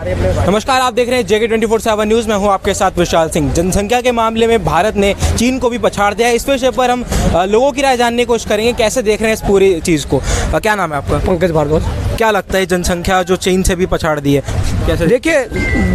नमस्कार, आप देख रहे हैं जेके 24/7 न्यूज़। मैं हूं आपके साथ विशाल सिंह। जनसंख्या के मामले में भारत ने चीन को भी पछाड़ दिया है। इस विषय पर हम लोगों की राय जानने की कोशिश करेंगे, कैसे देख रहे हैं इस पूरी चीज़ को। क्या नाम है आपका? पंकज भारद्वाज। क्या लगता है जनसंख्या जो चीन से भी पछाड़ दी है, कैसे? देखिए,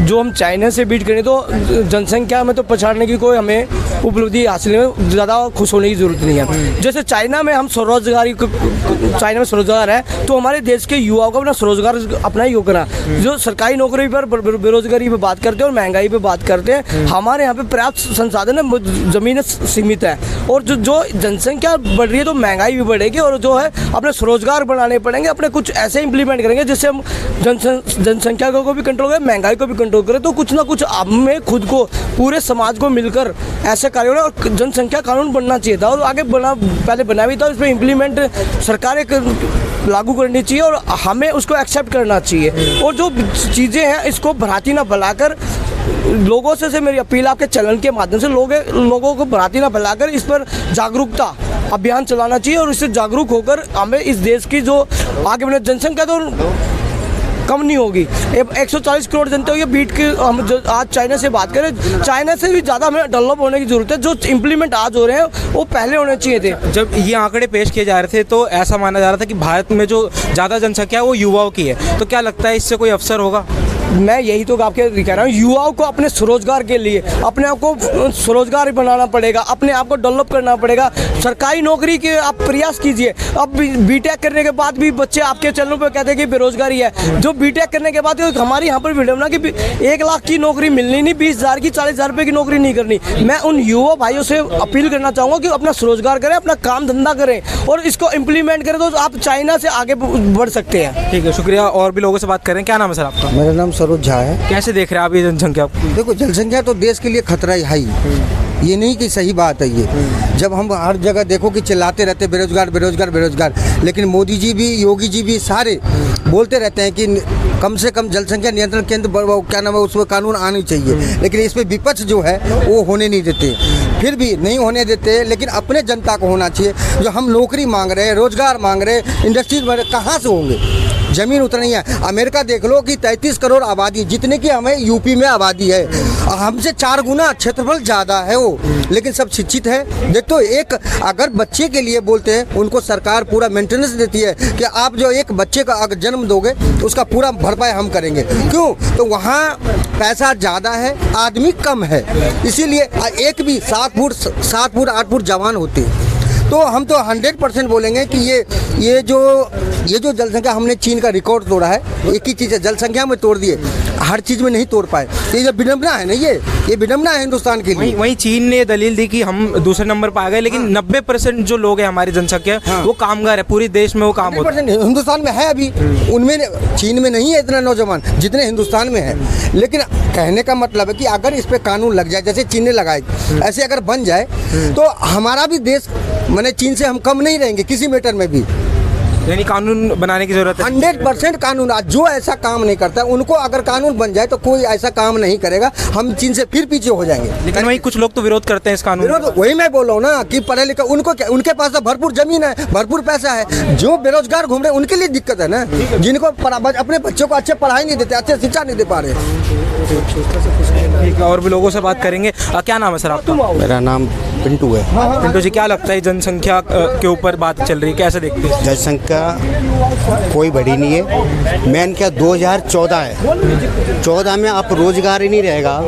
जो हम चाइना से बीट करें तो जनसंख्या में तो पछाड़ने की कोई हमें उपलब्धि हासिल में ज़्यादा खुश होने की ज़रूरत नहीं है। जैसे चाइना में हम स्वरोजगारी, चाइना में स्वरोजगार है तो हमारे देश के युवाओं को अपना स्वरोजगार अपना ही करना। जो सरकारी नौकरी पर बेरोजगारी पे बात करते हैं और महंगाई पे बात करते हैं, हमारे यहाँ पे पर्याप्त संसाधन है, ज़मीनें सीमित है और जो जनसंख्या बढ़ रही है तो महंगाई भी बढ़ेगी और जो है अपने स्वरोजगार बनाने पड़ेंगे। अपने कुछ ऐसे इंप्लीमेंट करेंगे जिससे हम जनसंख्या को भी कंट्रोल करें, महंगाई को भी कंट्रोल करें। तो कुछ ना कुछ हमें खुद को, पूरे समाज को मिलकर ऐसे कार्य होना। और जनसंख्या कानून बनना चाहिए था और आगे पहले बना भी था, इस पर इम्प्लीमेंट सरकारें लागू करनी चाहिए और हमें उसको एक्सेप्ट करना चाहिए। और जो चीज़ें हैं इसको भराती ना फैलाकर, लोगों से मेरी अपील आपके चैनल के माध्यम से लोगों को भराती ना फैलाकर इस पर जागरूकता अभियान चलाना चाहिए और इससे जागरूक होकर हमें इस देश की जो आगे बढ़ने, जनसंख्या तो कम नहीं होगी। 140 करोड़ जनता हुई है बीट के। हम जो आज चाइना से बात करें, चाइना से भी ज़्यादा हमें डेवलप होने की ज़रूरत है। जो इम्प्लीमेंट आज हो रहे हैं वो पहले होने चाहिए थे। जब ये आंकड़े पेश किए जा रहे थे तो ऐसा माना जा रहा था कि भारत में जो ज़्यादा जनसंख्या है वो युवाओं की है। तो क्या लगता है इससे कोई अवसर होगा? मैं यही तो आपके कह रहा हूँ, युवाओं को अपने स्वरोजगार के लिए अपने आप को स्वरोजगार बनाना पड़ेगा, अपने आप को डेवलप करना पड़ेगा। सरकारी नौकरी के आप प्रयास कीजिए। अब बीटेक करने के बाद भी बच्चे आपके चैनलों पर कहते हैं कि बेरोजगारी है। जो बीटेक करने के बाद हमारे यहाँ पर विडम्बना कि 1 लाख की नौकरी मिलनी नहीं, 20,000 की, 40,000 रुपये की नौकरी नहीं करनी। मैं उन युवा भाइयों से अपील करना चाहूँगा कि अपना स्वरोजगार करें, अपना काम धंधा करें और इसको इम्प्लीमेंट करें तो आप चाइना से आगे बढ़ सकते हैं। ठीक है, शुक्रिया। और भी लोगों से बात करें। क्या नाम है सर आपका? मेरा नाम सरोज झा है। कैसे देख रहे हैं आप ये जनसंख्या? देखो, जनसंख्या तो देश के लिए खतरा है ही, ये नहीं कि सही बात है ये। जब हम हर जगह देखो कि चिल्लाते रहते बेरोजगार बेरोजगार बेरोजगार, लेकिन मोदी जी भी, योगी जी भी सारे बोलते रहते हैं कि कम से कम जनसंख्या नियंत्रण केंद्र क्या नाम है उसमें कानून आनी चाहिए, लेकिन इस पर विपक्ष जो है वो होने नहीं देते। फिर भी नहीं होने देते, लेकिन अपने जनता को होना चाहिए। जो हम नौकरी मांग रहे हैं, रोजगार मांग रहे हैं, इंडस्ट्रीज मांग रहे, कहाँ से होंगे? जमीन उतनी है। अमेरिका देख लो कि 33 करोड़ आबादी, जितने की हमें यूपी में आबादी है, हमसे 4 गुना क्षेत्रफल ज़्यादा है वो, लेकिन सब शिक्षित है। देखो, एक अगर बच्चे के लिए बोलते हैं, उनको सरकार पूरा मेंटेनेंस देती है कि आप जो एक बच्चे का अगर जन्म दोगे तो उसका पूरा भरपाई हम करेंगे। क्यों? तो वहाँ पैसा ज़्यादा है, आदमी कम है, इसीलिए एक भी 7 फुट 8 फुट जवान होते हैं। तो हम तो 100% बोलेंगे कि ये जो जनसंख्या हमने चीन का रिकॉर्ड तोड़ा है, एक ही चीज़ है, जनसंख्या में तोड़ दिए, हर चीज़ में नहीं तोड़ पाए। ये जो विडम्बना है ना, ये विडम्बना है हिंदुस्तान के लिए। वहीं चीन ने दलील दी कि हम दूसरे नंबर पर आ गए, लेकिन 90% जो लोग हैं हमारी जनसंख्या, वो कामगार है, पूरे देश में वो काम होता है। हिंदुस्तान में है अभी, उनमें, चीन में नहीं है इतना नौजवान जितने हिंदुस्तान में है। लेकिन कहने का मतलब है कि अगर इस पर कानून लग जाए, जैसे चीन ने लगाए, ऐसे अगर बन जाए तो हमारा भी देश, मैंने चीन से हम कम नहीं रहेंगे किसी मैटर में भी। यानी कानून बनाने की जरूरत है। 100% कानून। आज जो ऐसा काम नहीं करता है, उनको अगर कानून बन जाए तो कोई ऐसा काम नहीं करेगा, हम चीन से फिर पीछे हो जाएंगे। लेकिन वही कुछ लोग तो विरोध करते हैं इस कानून। वही मैं बोल रहा हूँ ना कि पढ़े लिखे उनको क्या, उनके पास तो भरपूर जमीन है, भरपूर पैसा है। जो बेरोजगार घूम रहे हैं उनके लिए दिक्कत है ना, जिनको अपने बच्चों को अच्छे पढ़ाई नहीं देते, अच्छे शिक्षा नहीं दे पा रहे। ठीक है, और भी लोगों से बात करेंगे। क्या नाम है सर आपका? मेरा नाम पिंटू है। पिंटू जी, क्या लगता है जनसंख्या के ऊपर बात चल रही है, कैसे देखते हैं? जनसंख्या कोई बड़ी नहीं है। मेन क्या 2014 है, 14 में आप रोजगार ही नहीं रहेगा,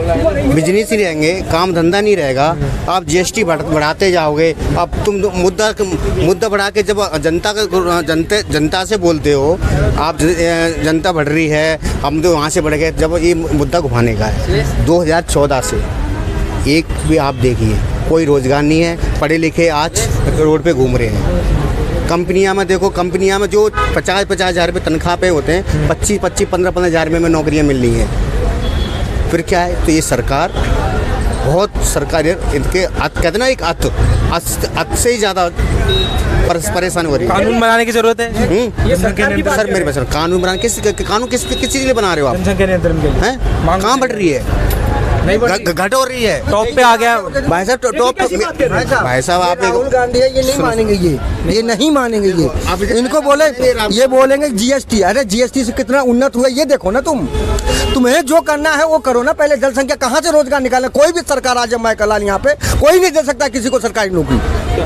बिजनेस ही रहेंगे, काम धंधा नहीं रहेगा। आप जीएसटी बढ़ाते जाओगे। अब तुम मुद्दा बढ़ा के जब जनता से बोलते हो आप जनता बढ़ रही है, हम तो वहाँ से बढ़ गए, जब ये मुद्दा घुमाने का है 2014 से एक भी आप देखिए कोई रोजगार नहीं है। पढ़े लिखे आज रोड पे घूम रहे हैं। कंपनियां में देखो, कंपनियां में जो 50-50 हज़ार रुपये तनख्वाह पे होते हैं, 25-25 15-15 हज़ार में नौकरियां मिल रही हैं। फिर क्या है? तो ये सरकार बहुत सरकारी इनके कहते ना, एक अत से ही ज़्यादा परेशान हो रही है। कानून बनाने की जरूरत है। सर मेरे पास कानून बनाने किस चीज़ के लिए बना रहे हो आप? जनसंख्या नियंत्रण के लिए कहाँ बढ़ रही है? घट हो रही है, टॉप पे आ गया। भाई साहब टॉप भाई साहब आप राहुल गांधी है, ये नहीं मानेंगे, ये नहीं मानेंगे। ये इनको बोले, ये बोलेंगे जीएसटी, अरे जीएसटी से कितना उन्नत हुआ ये देखो ना तुम्हें जो करना है वो करो ना। पहले जनसंख्या कहाँ से रोजगार निकाले? कोई भी सरकार आज मैं कलाल यहाँ पे कोई नहीं दे सकता किसी को सरकारी नौकरी।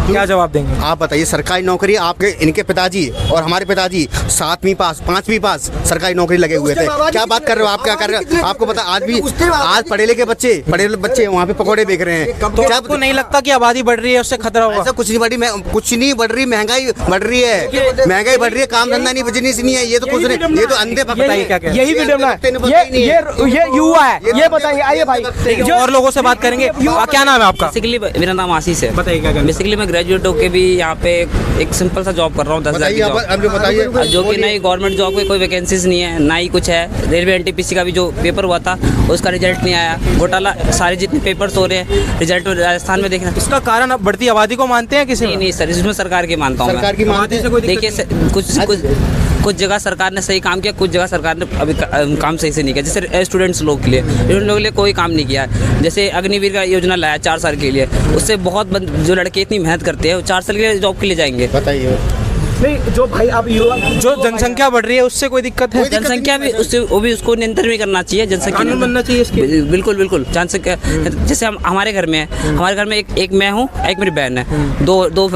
क्या जवाब देंगे आप बताइए? सरकारी नौकरी आपके इनके पिताजी और हमारे पिताजी 7वीं पास 5वीं पास सरकारी नौकरी लगे हुए थे। क्या बात कर रहे हो आप? क्या कर रहे हो? आपको पता आज पढ़े लिखे बच्चे वहाँ पे पकौड़े बेच रहे हैं। तो क्या आपको नहीं लगता कि आबादी बढ़ रही है उससे खतरा होगा? ऐसा कुछ नहीं बढ़ रही, महंगाई बढ़ रही है, महंगाई बढ़ रही है, काम धंधा नहीं, बिजनेस नहीं है। ये तो कुछ नहीं, ये तो अंधे बताइए क्या क्या यही वीडियो में ये युवा है, ये बताएंगे। आइए भाई, और लोगों से बात करेंगे। क्या नाम है आपका? बेसिकली मेरा नाम आशीष है। बताइए क्या? बेसिकली मैं ग्रेजुएट होके भी यहाँ पे एक सिंपल सा जॉब कर रहा हूँ, 10,000 की जॉब, जो कि नई गवर्नमेंट जॉब की कोई वैकेंसीज नहीं है, ना ही कुछ है। रेलवे एनटीपीसी का भी जो पेपर हुआ था उसका रिजल्ट नहीं आया, घोटाला, सारे जितने पेपर्स हो रहे हैं रिजल्ट राजस्थान में देखना। इसका कारण अब बढ़ती आबादी को मानते हैं किसी? नहीं सर, इसमें सरकार की मानता हूँ मैं। देखिए कुछ जगह सरकार ने सही काम किया, कुछ जगह सरकार ने अभी काम सही से नहीं किया। जैसे स्टूडेंट्स लोग के लिए कोई काम नहीं किया। जैसे अग्निवीर का योजना लाया 4 साल के लिए, उससे बहुत जो लड़के इतनी मेहनत करते हैं वो 4 साल के लिए जॉब के लिए जाएंगे। बताइए नहीं, जो भाई आप युवा, जो जनसंख्या बढ़ रही है उससे कोई दिक्कत है? जनसंख्या भी उससे वो भी उसको नियंत्रण भी करना चाहिए। जनसंख्या कानून बनना चाहिए इसके। बिल्कुल जनसंख्या। जैसे हम हमारे घर में है, हमारे घर में एक मैं हूँ, एक मेरी बहन है, दो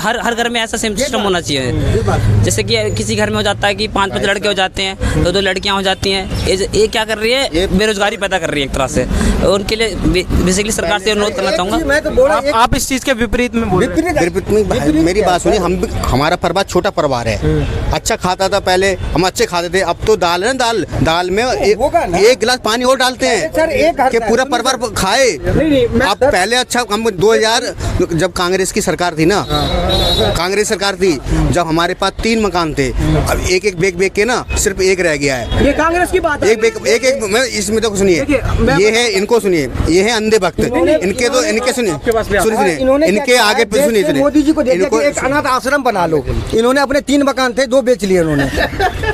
हर घर में ऐसा सेम सिस्टम होना चाहिए। जैसे कि किसी घर में हो जाता है कि 5-5 लड़के हो जाते हैं, 2-2 लड़कियाँ हो जाती हैं। ये क्या कर रही है? बेरोजगारी पैदा कर रही है एक तरह से। उनके लिए बेसिकली सरकार से अनुरोध करना चाहूँगा। आप इस चीज के विपरीत में मेरी बात सुनिए। हमारा परिवार छोटा परिवार है, अच्छा खाता था पहले, हम अच्छे खाते थे। अब तो दाल है ना, दाल में एक गिलास पानी और डालते हैं कि पूरा परिवार खाए। अब पहले अच्छा, हम 2000 जब कांग्रेस की सरकार थी ना, कांग्रेस सरकार थी जब हमारे पास 3 मकान थे, अब एक बेच के ना सिर्फ एक रह गया है। ये कांग्रेस की बात है। एक मैं इसमें तो सुनिए, ये है, इनको सुनिए, ये है अंधे भक्त। इनके सुनिए, इनके आगे सुनिए, मोदी जी को एक अनाथ आश्रम बना लो। इन्होंने अपने 3 मकान थे, 2 बेच लिए इन्होंने।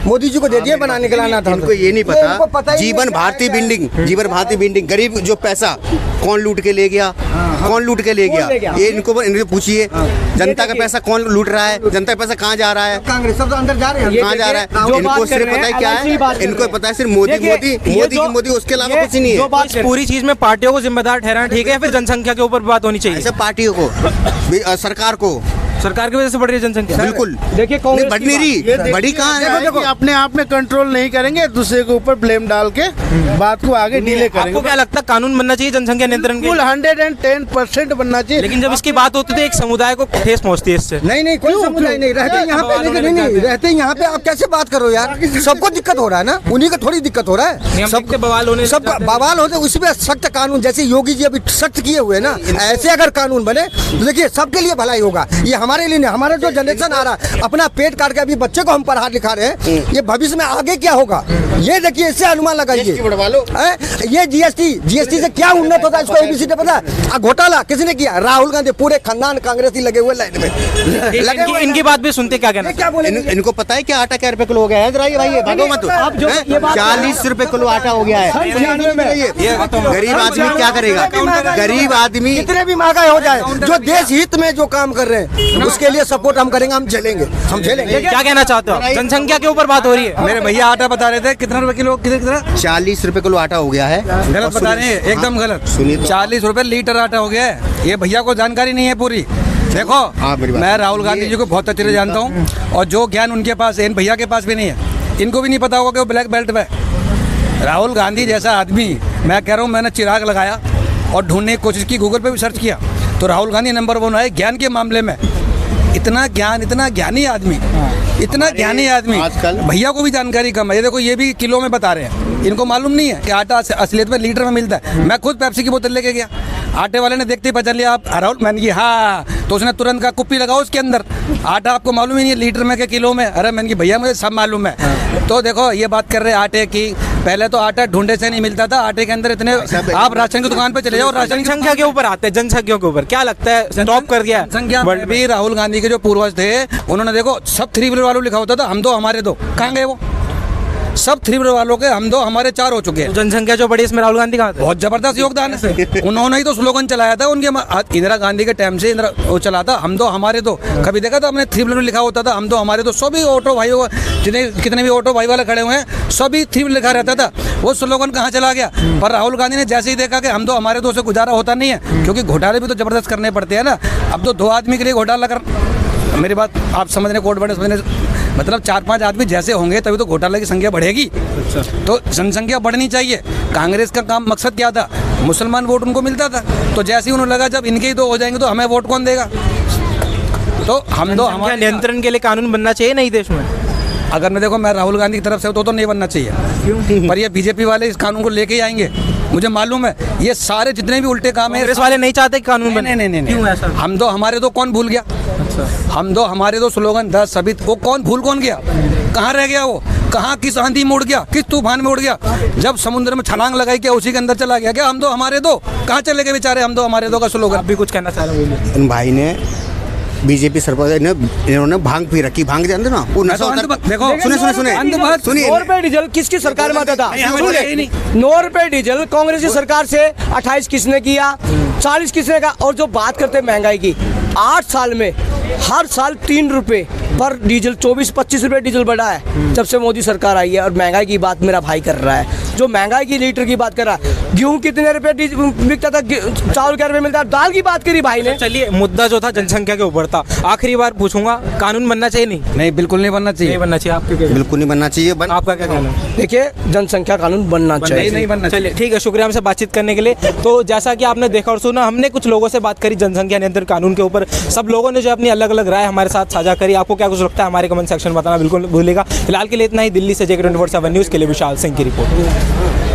मोदी जी को दे दिए बनाने के लाना था। इनको ये नहीं पता जीवन भारती बिल्डिंग गरीब जो पैसा कौन लूट के ले गया, कौन लूट के ले गया, ये इनको पूछिए। जनता का पैसा कौन लूट रहा है, जनता का पैसा कहाँ जा रहा है? कांग्रेस सब तो अंदर जा रहे हैं, कहाँ जा रहा है? इनको सिर्फ पता है क्या है, इनको पता है सिर्फ मोदी, उसके अलावा कुछ नहीं है। पूरी चीज में पार्टियों को जिम्मेदार ठहराना ठीक है, फिर जनसंख्या के ऊपर बात होनी चाहिए। ऐसे पार्टियों को, सरकार की वजह से बढ़ रही है जनसंख्या। बिल्कुल देखिए, बढ़ नहीं रही, बड़ी कहाँ है? देखो, अपने आप में कंट्रोल नहीं करेंगे, दूसरे के ऊपर ब्लेम डाल के बात को आगे डिले करेंगे। आपको क्या लगता है कानून बनना चाहिए जनसंख्या नियंत्रण के? 110% बनना चाहिए। लेकिन जब इसकी बात होती है एक समुदाय को ठेस पहुंचती है इससे। नहीं कोई समुदाय नहीं रहते यहाँ पे, नहीं रहते यहाँ पे। आप कैसे बात करो यार? सबको दिक्कत हो रहा है ना, उन्हीं को थोड़ी दिक्कत हो रहा है। सबके बवाल होने, सब बवाल होते, उसमें सख्त कानून जैसे योगी जी अभी सख्त किए हुए ना, ऐसे अगर कानून बने तो देखिए सबके लिए भलाई होगा। ये हमारे लिए नहीं, हमारा जो जनरेशन आ रहा है, अपना पेट काट के अभी बच्चे को हम पढ़ा लिखा रहे हैं, ये भविष्य में आगे क्या होगा ये देखिए, इससे अनुमान लगाइए। ये जीएसटी से क्या उन्नत होता है इसको एबीसीडी पता है? घोटाला किसने किया? राहुल गांधी, पूरे खानदान कांग्रेसी लगे हुए लाइन में। इनकी बात भी सुनते क्या कहना? क्या बोले? इनको पता है कि आटा क्या रुपए किलो हो गया है? भाई भागो मत, 40 रुपए किलो आटा हो गया है। गरीब आदमी क्या करेगा? गरीब आदमी कितने भी महंगाई हो जाए, जो देश हित में जो काम कर रहे हैं उसके लिए सपोर्ट हम करेंगे, हम झेलेंगे। क्या कहना चाहते हो? जनसंख्या के ऊपर बात हो रही है। मेरे भैया आटा बता रहे थे कितना रुपए किलो, कितना 40 रुपए किलो आटा हो गया है। गलत बता रहे हैं, एकदम गलत। सुनिए, 40 रुपए लीटर आटा हो गया है। ये भैया को जानकारी नहीं है पूरी। देखो, मैं राहुल गांधी जी को बहुत अच्छे से जानता हूँ, और जो ज्ञान उनके पास है इन भैया के पास भी नहीं है। इनको भी नहीं पता होगा कि वो ब्लैक बेल्ट में। राहुल गांधी जैसा आदमी, मैं कह रहा हूँ, मैंने चिराग लगाया और ढूंढने की कोशिश की, गूगल पे भी सर्च किया, तो राहुल गांधी नंबर 1 है ज्ञान के मामले में। इतना ज्ञानी आदमी, इतना ज्ञानी आदमी। आजकल भैया को भी जानकारी कम है। ये देखो, ये भी किलो में बता रहे हैं, इनको मालूम नहीं है कि आटा असलियत में लीटर में मिलता है। मैं खुद पेप्सी की बोतल लेके गया, आटे वाले ने देखते ही पहचान लिया, आप राहुल, मैंने कहा हाँ, तो उसने तुरंत कहा कुप्पी लगाओ उसके अंदर, आटा आपको मालूम ही नहीं है लीटर में के किलो में। अरे मैंने कहा भैया मुझे सब मालूम है। तो देखो, ये बात कर रहे हैं आटे की, पहले तो आटा ढूंढे से नहीं मिलता था, आटे के अंदर इतने, आप राशन की दुकान पे चले जाओ, राशन संख्या के ऊपर आते हैं, जनसंख्या के ऊपर क्या लगता है स्टॉप कर दिया? संख्या भी राहुल गांधी के जो पूर्वज थे उन्होंने देखो सब 3 व्हीलर वालों लिखा होता था, हम दो हमारे दो, कहाँ गए वो? सब थ्री व्हीलर वालों के हम दो हमारे चार हो चुके हैं। तो जनसंख्या जो बढ़ी इसमें राहुल गांधी कहाँ थे? बहुत जबरदस्त योगदान है। उन्होंने ही तो स्लोगन चलाया था उनके इंदिरा गांधी के टाइम से वो चला था, हम दो हमारे दो। कभी देखा था हमने थ्री व्हीलर लिखा होता था हम दो हमारे दो? सभी ऑटो भाइयों जितने कितने भी ऑटो भाई वाले खड़े हुए हैं सभी थ्री व्हीलर लिखा रहता था। वो स्लोगन कहाँ चला गया? पर राहुल गांधी ने जैसे ही देखा कि हम दो हमारे दो से गुजारा होता नहीं है, क्योंकि घोटाले भी तो जबरदस्त करने पड़ते हैं ना। अब तो 2 आदमी के लिए घोटाला कर, मेरी बात आप समझ रहे, कोर्ट बड़े समझने, मतलब 4-5 आदमी जैसे होंगे तभी तो घोटाले की संख्या बढ़ेगी। तो जनसंख्या बढ़नी चाहिए। कांग्रेस का काम मकसद क्या था? मुसलमान वोट उनको मिलता था, तो जैसे ही उन्हें लगा जब इनके ही दो हो जाएंगे तो हमें वोट कौन देगा? तो हम दो हमारे नियंत्रण के लिए कानून बनना चाहिए नहीं देश में? अगर मैं देखो मैं राहुल गांधी की तरफ से तो नहीं बनना चाहिए। क्यों? पर ये बीजेपी वाले इस कानून को लेके ही आएंगे, मुझे मालूम है। ये सारे जितने भी उल्टे काम है, कांग्रेस वाले नहीं चाहते कानून बने। नहीं। क्यों ऐसा? हम दो हमारे दो कौन भूल गया? हम दो हमारे दो स्लोगन 10 सभी वो कौन भूल कौन गया? कहाँ रह गया वो? कहाँ किस आंधी में उड़ गया? किस तूफान में उड़ गया? जब समुद्र में छलांग लगाई क्या उसी के अंदर चला गया क्या? हम दो हमारे दो कहाँ चले गए बेचारे? हम दो हमारे दो का स्लोगन। आप भी कुछ कहना चाह रहे हैं? इन भाई ने बीजेपी सरकार ने इन्होंने भांग पी रखी, भांग जानते ना वो नशा होता है। देखो सुनिए 9 रुपए डीजल किसकी सरकार में आता था? 9 रुपए डीजल कांग्रेस की सरकार से 28 किसने किया, 40 किसने का? और जो बात करते हैं महंगाई की, 8 साल में हर साल 3 रुपए पर डीजल, 24-25 रुपए डीजल बढ़ा है जब से मोदी सरकार आई है। और महंगाई की बात मेरा भाई कर रहा है, जो महंगाई की लीटर की बात कर रहा है। गेहूं कितने रुपए बिकता था, चावल क्या रुपए मिलता है? दाल की बात करी भाई ने। चलिए, मुद्दा जो था जनसंख्या के ऊपर था। आखिरी बार पूछूंगा, कानून बनना चाहिए नहीं? बिल्कुल नहीं बनना चाहिए। नहीं बनना चाहिए। आपके बिल्कुल नहीं बनना चाहिए। आपका क्या कहना है? देखिए, जनसंख्या कानून बनना चाहिए। नहीं बनना चाहिए। चलिए ठीक है, शुक्रिया हमसे बातचीत करने के लिए। तो जैसा कि आपने देखा और सुना, हमने कुछ लोगों से बात करी जनसंख्या नियंत्रण कानून के ऊपर। सब लोगों ने जो अपनी अलग अलग राय हमारे साथ साझा करी। आपको क्या कुछ लगता है हमारे कमेंट सेक्शन में बताना बिल्कुल भूलिएगा। फिलहाल के लिए इतना ही। दिल्ली से JK 24/7 न्यूज़ के लिए विशाल सिंह की रिपोर्ट।